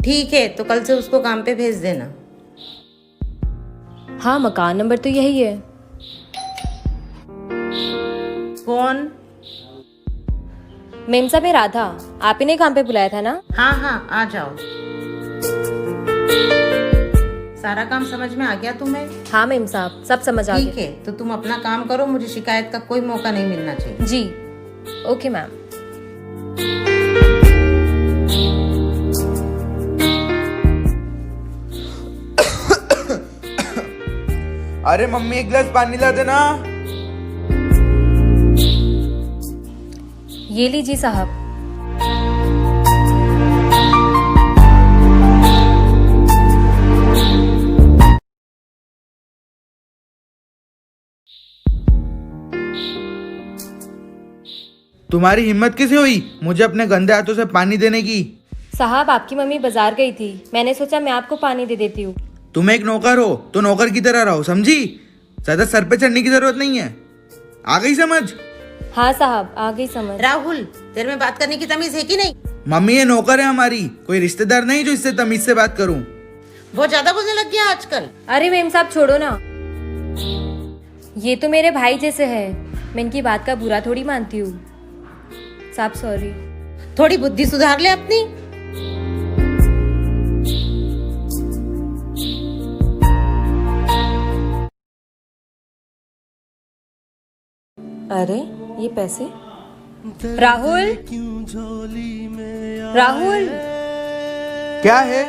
ठीक है, तो कल से उसको काम पे भेज देना। हाँ, मकान नंबर तो यही है। कौन? मेम साहब, मैं राधा, आप ही ने काम पे बुलाया था ना? हाँ हाँ, आ जाओ। सारा काम समझ में आ गया तुम्हें? हाँ मेम साहब, सब समझ आ ठीक गया। है, तो तुम अपना काम करो, मुझे शिकायत का कोई मौका नहीं मिलना चाहिए। जी, ओके मैम। अरे मम्मी, एक गिलास पानी ला देना। ये लीजिए साहब। तुम्हारी हिम्मत कैसे हुई मुझे अपने गंदे हाथों से पानी देने की? साहब, आपकी मम्मी बाजार गई थी, मैंने सोचा मैं आपको पानी दे देती हूँ। तुम एक नौकर हो तो नौकर की तरह रहो, समझी? ज्यादा सर पे चढ़ने की जरूरत नहीं है। आ गई समझ? हाँ साहब, आ गई समझ। राहुल, तेरे में बात करने की तमीज है कि नहीं? मम्मी, ये नौकर है हमारी, कोई रिश्तेदार नहीं जो इससे तमीज से बात करूं। बहुत ज्यादा बोलने लग गया आजकल। अरे मेम साहब, छोड़ो ना, ये तो मेरे भाई जैसे है, मैं इनकी बात का बुरा थोड़ी मानती हूँ। साहब सॉरी। थोड़ी बुद्धि सुधार ले अपनी। अरे ये पैसे। राहुल, राहुल, क्या है?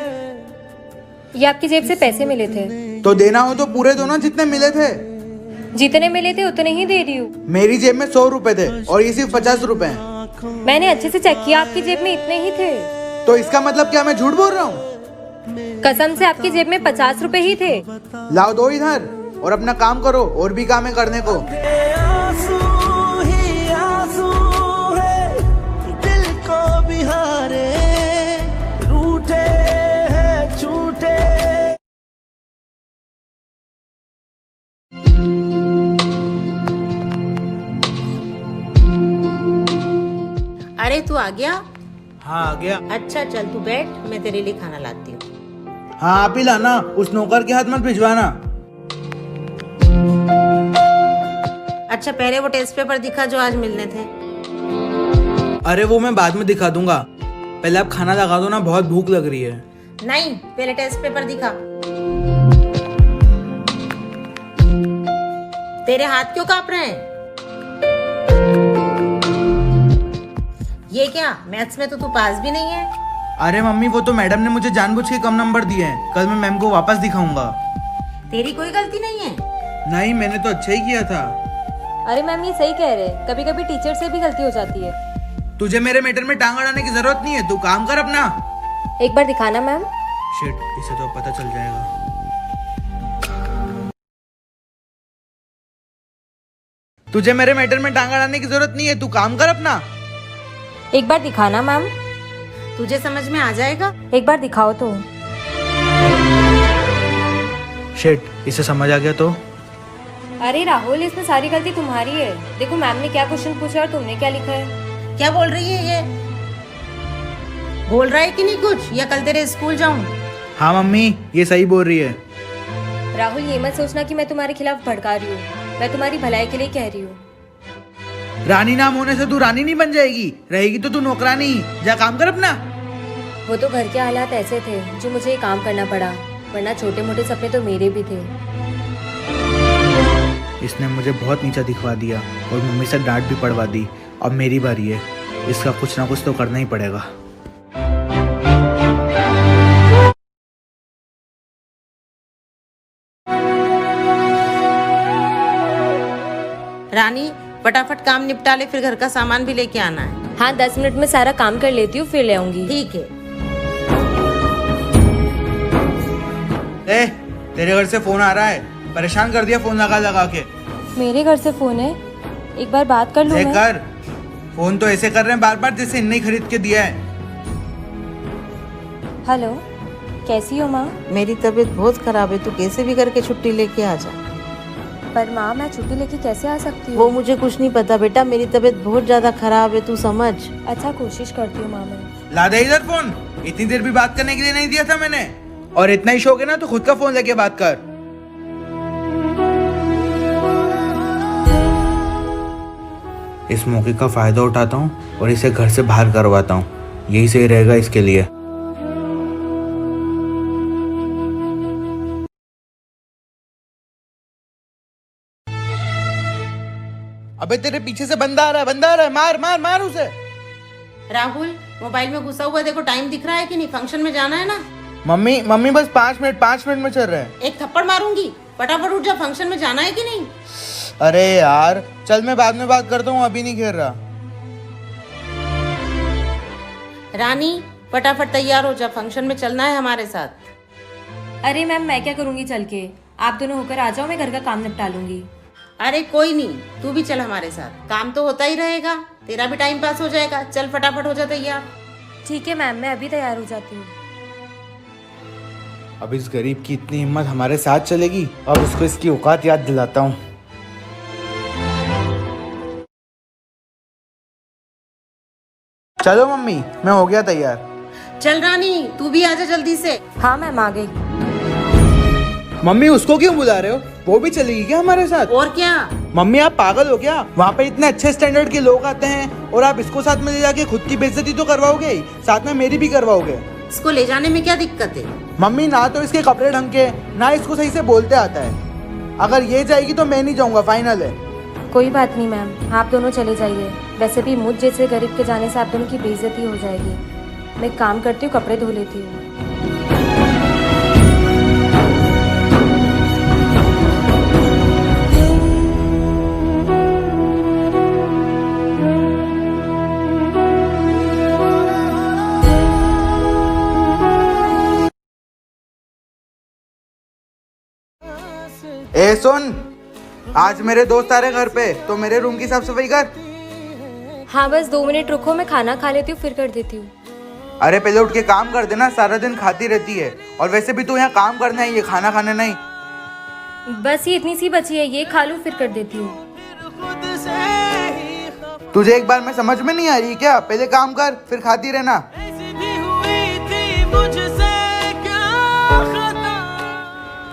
ये आपकी जेब से पैसे मिले थे। तो देना हो तो पूरे दो ना, जितने मिले थे। जितने मिले थे उतने ही दे रही हूँ। मेरी जेब में 100 रुपए थे और ये सिर्फ 50 रुपए हैं। मैंने अच्छे से चेक किया, आपकी जेब में इतने ही थे। तो इसका मतलब क्या मैं झूठ बोल रहा हूँ? कसम से आपकी जेब में 50 रुपए ही थे। लाओ, दो इधर और अपना काम करो, और भी काम है करने को। अरे तू आ गया? हाँ, आ गया। अच्छा चल, तू बैठ, मैं तेरे लिए खाना लाती हूँ। हाँ, आप ही लाना, उस नौकर के हाथ मत भिजवाना। अच्छा, पहले वो टेस्ट पेपर दिखा जो आज मिलने थे। अरे वो मैं बाद में दिखा दूंगा, पहले आप खाना लगा दो ना, बहुत भूख लग रही है। नहीं, पहले टेस्ट पेपर दिखा। तेरे हाथ क्यों कांप रहे हैं? ये क्या, मैथ्स में तो तू पास भी नहीं है। अरे मम्मी, वो तो मैडम ने मुझे जानबूझ के कम नंबर दिए हैं, कल मैं मैम को वापस दिखाऊंगा। तेरी कोई गलती नहीं है। नहीं, मैंने तो अच्छा ही किया था। अरे मैम, ये सही कह रहे, कभी कभी टीचर से भी गलती हो जाती है। तुझे मेरे मैटर में टांग अड़ाने की जरूरत नहीं है, तू काम कर अपना। एक बार दिखाना मैम। शिट, इसे तो पता चल जाएगा। तुझे मेरे मैटर में टांग अड़ाने की जरूरत नहीं है, तू काम कर अपना। एक बार दिखाना मैम। तुझे समझ में आ जाएगा। एक बार दिखाओ तो। शिट, इसे समझ आ गया तो? अरे राहुल, इसमें सारी गलती तुम्हारी है। देखो मैम ने क्या क्वेश्चन पूछा और तुमने क्या लिखा है। क्या बोल रही है ये? बोल रहा है कि नहीं कुछ, या कल तेरे स्कूल जाऊं? हाँ मम्मी, ये सही बोल रही है। राहुल, ये मत सोचना कि मैं तुम्हारे खिलाफ भड़का रही हूँ, मैं तुम्हारी भलाई के लिए कह रही हूँ। रानी नाम होने से तू रानी नहीं बन जाएगी, रहेगी तो तू नौकरानी। जा काम कर अपना। वो तो घर के हालात ऐसे थे जो मुझे ये काम करना पड़ा, वरना छोटे मोटे सपने तो मेरे भी थे। इसने मुझे बहुत नीचा दिखवा दिया और मम्मी से डांट भी पड़वा दी। अब मेरी बारी है, इसका कुछ ना कुछ तो करना ही पड़ेगा। रानी, फटाफट काम निपटा ले, फिर घर का सामान भी लेके आना है। हाँ, 10 मिनट में सारा काम कर लेती हूँ, फिर ले आऊंगी। ठीक है। तेरे घर से फोन आ रहा है, परेशान कर दिया फोन लगा लगा के। मेरे घर से फोन है, एक बार बात कर लूँ मैं? कर फोन, तो ऐसे कर रहे हैं बार बार जैसे इन्हें खरीद के दिया है। हेलो, कैसी हो माँ? मेरी तबीयत बहुत खराब है, तू कैसे भी करके छुट्टी लेके आ जा। पर माँ, मैं छुट्टी लेके कैसे आ सकती हूँ? वो मुझे कुछ नहीं पता बेटा, मेरी तबीयत बहुत ज्यादा खराब है, तू समझ। अच्छा, कोशिश करती हूँ माँ मैं। ला दे इधर फोन। इतनी देर भी बात करने के लिए नहीं दिया था मैंने। और इतना ही शौक है ना तो खुद का फोन लेके बात कर। इस मौके का फायदा उठाता हूँ और इसे घर से बाहर करवाता हूँ। यही सही रहेगा इसके लिए। अबे तेरे पीछे से बंदा आ रहा है, मार मार मार उसे। राहुल, मोबाइल में घुसा हुआ देखो, टाइम दिख रहा है कि नहीं? फंक्शन में जाना है ना। मम्मी मम्मी बस 5 मिनट में चल रहे हैं। एक थप्पड़ मारूंगी, फटाफट उठ जा, फंक्शन में जाना है कि नहीं? अरे यार चल, मैं बाद में बात करता हूँ, अभी नहीं खेल रहा। रानी फटाफट तैयार हो जा, फंक्शन में चलना है हमारे साथ। अरे मैम, मैं क्या करूँगी चल के? आप दोनों होकर आ जाओ, मैं घर का काम निपटा लूँगी। अरे कोई नहीं, तू भी चल हमारे साथ, काम तो होता ही रहेगा, तेरा भी टाइम पास हो जाएगा। चल फटाफट हो जा तैयार। ठीक है मैम, मैं अभी तैयार हो जाती हूँ। अब इस गरीब की इतनी हिम्मत हमारे साथ चलेगी। अब उसको इसकी औकात याद दिलाता हूँ। चलो मम्मी, मैं हो गया तैयार। चल रानी, तू भी आजा जल्दी से। हाँ मैम, आ गई। मम्मी उसको क्यों बुला रहे हो? वो भी चलेगी क्या हमारे साथ? और क्या? मम्मी आप पागल हो क्या? वहाँ पे इतने अच्छे स्टैंडर्ड के लोग आते हैं और आप इसको साथ में ले जाके खुद की बेइज्जती तो करवाओगे ही, साथ में मेरी भी करवाओगे। इसको ले जाने में क्या दिक्कत है? मम्मी ना तो इसके कपड़े ढंग के, ना इसको सही से बोलते आता है। अगर ये जाएगी तो मैं नहीं जाऊंगा, फाइनल है। कोई बात नहीं मैम, आप दोनों चले जाइए। वैसे भी मुझ जैसे गरीब के जाने से आप दोनों की बेइज्जती हो जाएगी। मैं एक काम करती हूँ, कपड़े धो लेती हूँ। ए सुन, आज मेरे दोस्त आ रहे घर पे, तो मेरे रूम की साफ सफाई कर। हाँ बस 2 मिनट रुको, मैं खाना खा लेती हूँ फिर कर देती हूँ। अरे पहले उठ के काम कर देना, सारा दिन खाती रहती है। और वैसे भी तू यहाँ काम करना है, ये खाना खाने नहीं। बस ये इतनी सी बची है, ये खा लूँ फिर कर देती हूँ। तुझे एक बार में समझ में नहीं आ रही क्या? पहले काम कर फिर खाती रहना।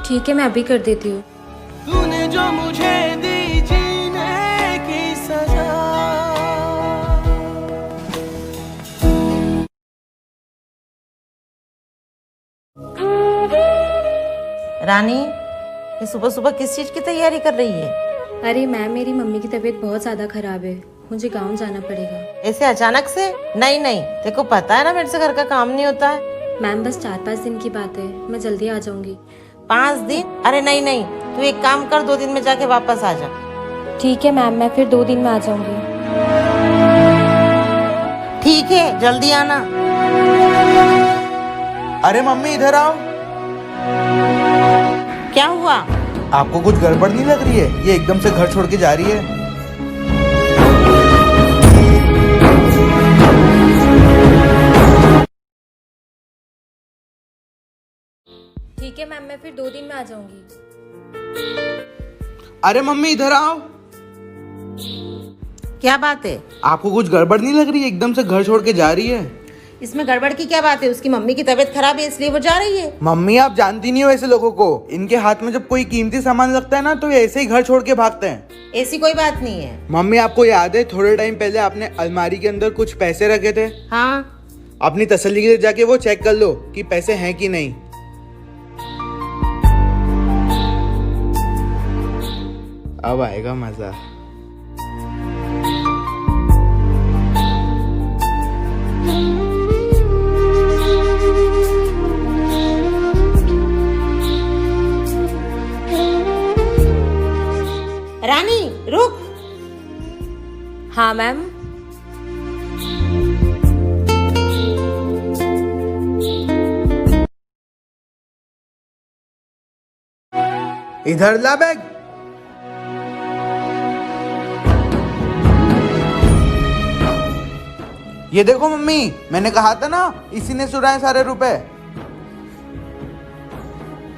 ठीक है, मैं अभी कर देती हूँ। तूने जो मुझे दी जीने की सजा। रानी, ये सुबह सुबह किस चीज की तैयारी कर रही है? अरे मैम, मेरी मम्मी की तबीयत बहुत ज़्यादा ख़राब है, मुझे गांव जाना पड़ेगा। ऐसे अचानक से? नहीं नहीं, देखो पता है ना मेरे से घर का काम नहीं होता है। मैम बस 4-5 दिन की बात है, मैं जल्दी आ जाऊंगी। 5 दिन? अरे नहीं नहीं, तू एक काम कर, 2 दिन में जाके वापस आ जा। ठीक है मैम, मैं फिर 2 दिन में आ जाऊंगी। ठीक है, जल्दी आना। अरे मम्मी इधर आओ। क्या हुआ? आपको कुछ गड़बड़ नहीं लग रही है? ये एकदम से घर छोड़ के जा रही है। ठीक है मैम, मैं फिर 2 दिन में आ जाऊंगी। अरे मम्मी इधर आओ। क्या बात है? आपको कुछ गड़बड़ नहीं लग रही है? एकदम से घर छोड़ के जा रही है। इसमें गड़बड़ की क्या बात है? उसकी मम्मी की तबीयत खराब है इसलिए वो जा रही है। मम्मी आप जानती नहीं हो ऐसे लोगों को। इनके हाथ में जब कोई कीमती सामान लगता है ना तो ये ऐसे ही घर छोड़ के भागते हैं। ऐसी कोई बात नहीं है। मम्मी आपको याद है थोड़े टाइम पहले आपने अलमारी के अंदर कुछ पैसे रखे थे? हाँ। अपनी तसल्ली के लिए जाके वो चेक कर लो कि पैसे हैं कि नहीं। अब आएगा मजा। रानी रुक। हाँ मैम। इधर ला बैग। ये देखो मम्मी, मैंने कहा था ना इसी ने चुराए सारे रुपए।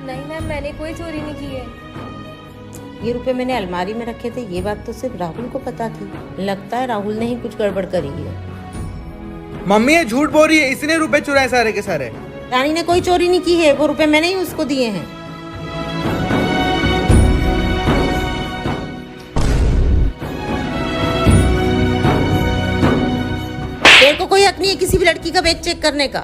नहीं मैम, मैंने कोई चोरी नहीं की है। ये रुपए मैंने अलमारी में रखे थे, ये बात तो सिर्फ राहुल को पता थी। लगता है राहुल ने ही कुछ गड़बड़ करी है। मम्मी ये झूठ बोल रही है, इसने रुपए चुराए सारे के सारे। रानी ने कोई चोरी नहीं की है, वो रुपए मैंने ही उसको दिए हैं। तेरे को कोई हक नहीं है किसी भी लड़की का बैग चेक करने का।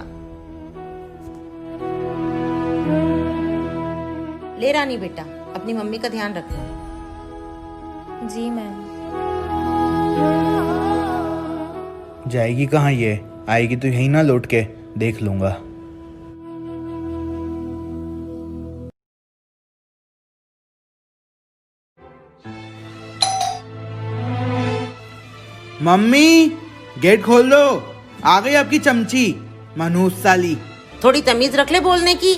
ले रानी बेटा, अपनी मम्मी का ध्यान रखना। जी मैम। जाएगी कहाँ ये? आएगी तो यहीं ना लौट के, देख लूंगा। मम्मी गेट खोल दो, आ गई आपकी चमची मनहूस साली। थोड़ी तमीज रख ले बोलने की।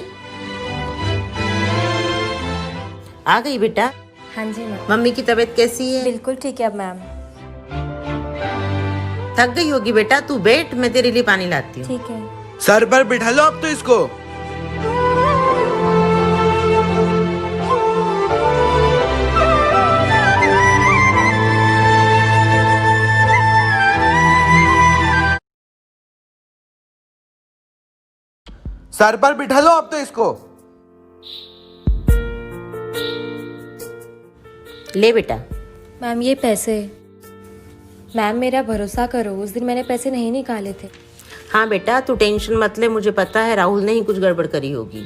आ गई बेटा। हाँ जी मैम। मम्मी की तबीयत कैसी है? बिल्कुल ठीक है अब मैम। थक गई होगी बेटा, तू बैठ, मैं तेरे लिए पानी लाती हूँ। ठीक है। सर पर बिठा लो अब तो इसको। सर पर बिठा लो अब तो इसको। ले बेटा। मैम ये पैसे। मैम मेरा भरोसा करो, उस दिन मैंने पैसे नहीं निकाले थे। हाँ बेटा, तू टेंशन मत ले, मुझे पता है राहुल ने ही कुछ गड़बड़ करी होगी।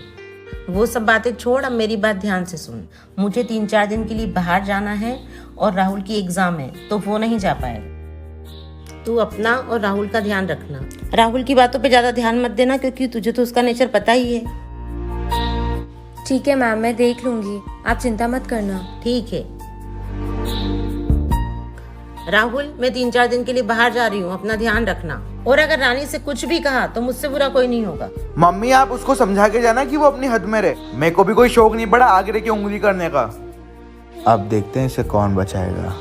वो सब बातें छोड़, अब मेरी बात ध्यान से सुन। मुझे 3-4 दिन के लिए बाहर जाना है और राहुल की एग्जाम है, तो वो नहीं जा पाएगा। तू अपना और राहुल का ध्यान रखना। राहुल की बातों पे ज्यादा ध्यान मत देना, क्योंकि तुझे तो उसका नेचर पता ही है। ठीक है मैम, मैं देख लूंगी, आप चिंता मत करना। ठीक है राहुल, मैं 3-4 दिन के लिए बाहर जा रही हूँ, अपना ध्यान रखना। और अगर रानी से कुछ भी कहा तो मुझसे बुरा कोई नहीं होगा। मम्मी आप उसको समझा के जाना कि वो अपनी हद में रहे। मेरे को भी कोई शौक नहीं पड़ा आगे की उंगली करने का। अब देखते हैं इसे कौन बचाएगा।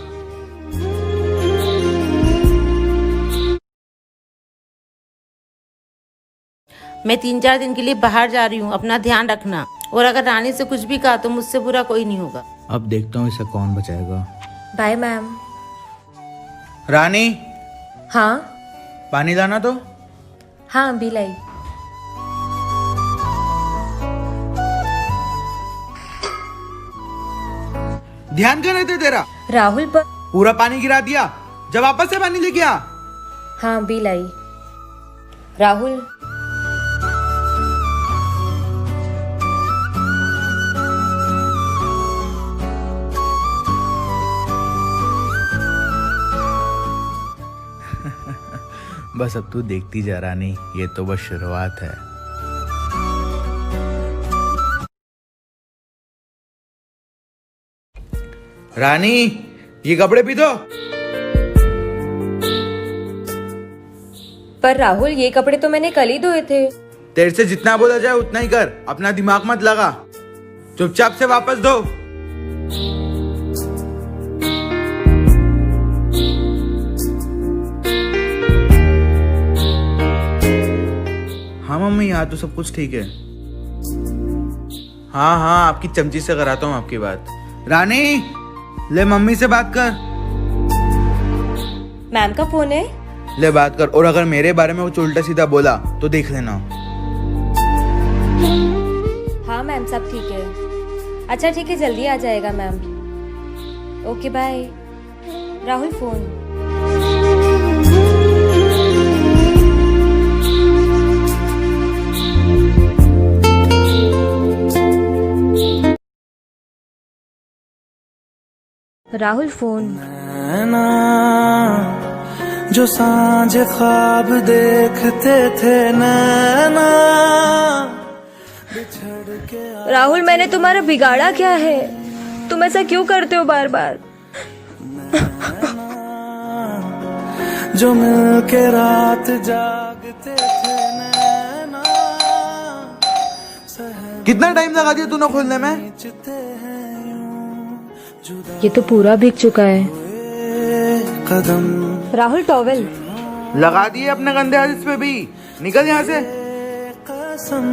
मैं 3-4 दिन के लिए बाहर जा रही हूँ, अपना ध्यान रखना। और अगर रानी से कुछ भी कहा तो मुझसे बुरा कोई नहीं होगा। अब देखता हूँ इसे कौन बचाएगा। Bye ma'am. रानी हाँ पानी लाना तो। हाँ अभी लाई। ध्यान कर रहे थे तेरा? राहुल पर। पूरा पानी गिरा दिया, जब वापस से पानी लेके आ। हाँ अभी लाई। राहुल बस अब तू देखती जा रानी, ये तो बस शुरुआत है। रानी ये कपड़े भी दो। पर राहुल ये कपड़े तो मैंने कल ही धोए थे। तेरे से जितना बोला जाए उतना ही कर, अपना दिमाग मत लगा। चुपचाप से वापस दो। हाँ मम्मी, यहाँ तो सब कुछ ठीक है। हाँ हाँ, आपकी चमची से कराता हूँ आपकी बात। रानी ले मम्मी से बात कर। मैम का फोन है। ले बात कर, और अगर मेरे बारे में कुछ उल्टा सीधा बोला तो देख लेना। हाँ मैम सब ठीक है। अच्छा ठीक है, जल्दी आ जाएगा ma'am. Okay bye. Rahul phone. Rahul phone. नैना जो सांझ ख्वाब देखते थे, नैना बिछड़ के। राहुल मैंने तुम्हारा बिगाड़ा क्या है? तुम ऐसा क्यों करते हो बार बार? जो मिल के रात जागते थे, नैना कितना टाइम लगा दिया तूने खोलने में? ये तो पूरा भीग चुका है। कदम राहुल टॉवेल लगा दिए अपने गंदे हाथ इस पे भी। निकल यहाँ से। कसम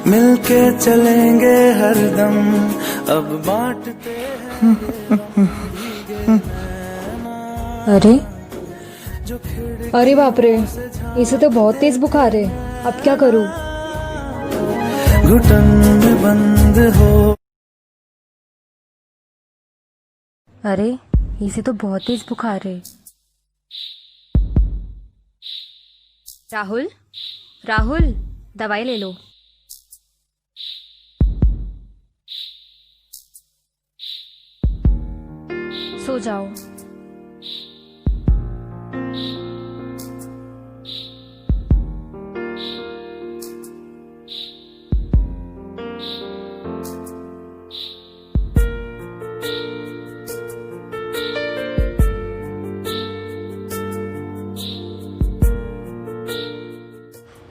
मिलके चलेंगे हरदम, अब बांटते अरे अरे बाप रे, इसे तो बहुत तेज बुखार है, अब क्या करूँ? घुटन में बंद हो। अरे इसे तो बहुत तेज बुखार है। राहुल, राहुल, दवाई ले लो। सो जाओ।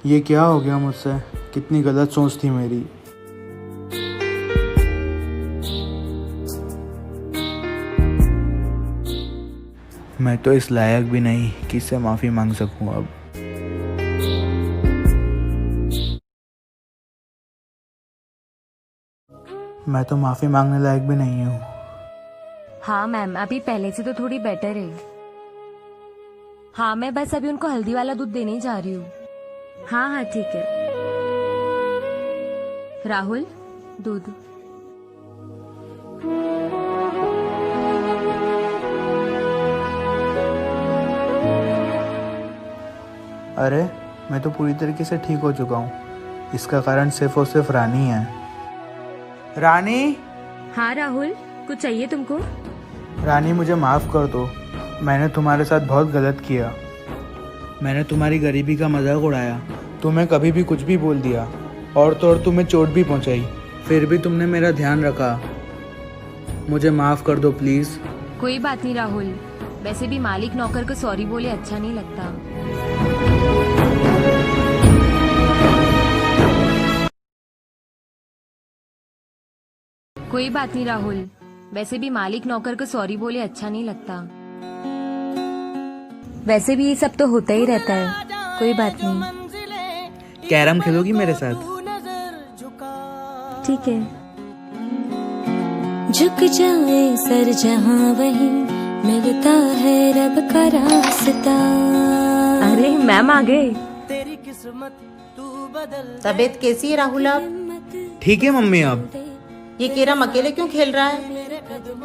ये क्या हो गया मुझसे? कितनी गलत सोच थी मेरी। मैं तो इस लायक भी नहीं कि इससे माफ़ी मांग सकूं अब। मैं तो माफ़ी मांगने लायक भी नहीं हूँ। हाँ मैम, अभी पहले से तो थोड़ी बेटर है। हाँ, मैं बस अभी उनको हल्दी वाला दूध देने ही जा रही हूँ। हाँ हाँ ठीक है। राहुल, दूध। अरे मैं तो पूरी तरीके से ठीक हो चुका हूँ। इसका कारण सिर्फ और सिर्फ रानी है। रानी, हाँ राहुल, कुछ चाहिए तुमको? रानी मुझे माफ़ कर दो। मैंने तुम्हारे साथ बहुत गलत किया। मैंने तुम्हारी गरीबी का मजाक उड़ाया, तुम्हें कभी भी कुछ भी बोल दिया और तो और तुम्हें चोट भी पहुंचाई। फिर भी तुमने मेरा ध्यान रखा। मुझे माफ़ कर दो प्लीज़। कोई बात नहीं राहुल, वैसे भी मालिक नौकर को सॉरी बोले अच्छा नहीं लगता। कोई बात नहीं राहुल, वैसे भी मालिक नौकर को सॉरी बोले अच्छा नहीं लगता। वैसे भी ये सब तो होता ही रहता है, कोई बात नहीं। कैरम खेलोगी मेरे साथ? ठीक है। झुक जाए सर जहां वहीं मिलता है रब का रास्ता। अरे मैम आ गए। तेरी किस्मत तू बदल। तबीयत कैसी है राहुल अब? ठीक है मम्मी। अब ये केरम अकेले क्यों खेल रहा है?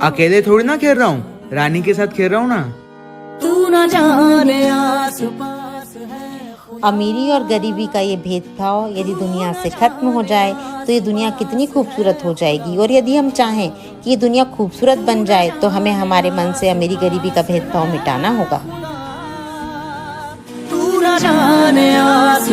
अकेले थोड़ी ना खेल रहा हूँ, रानी के साथ खेल रहा हूँ ना। तू ना जाने आस पास है। अमीरी और गरीबी का ये भेदभाव यदि दुनिया से खत्म हो जाए तो ये दुनिया कितनी खूबसूरत हो जाएगी। और यदि हम चाहें कि ये दुनिया खूबसूरत बन जाए तो हमें हमारे मन से अमीरी गरीबी का भेदभाव मिटाना होगा। तू ना जाने आस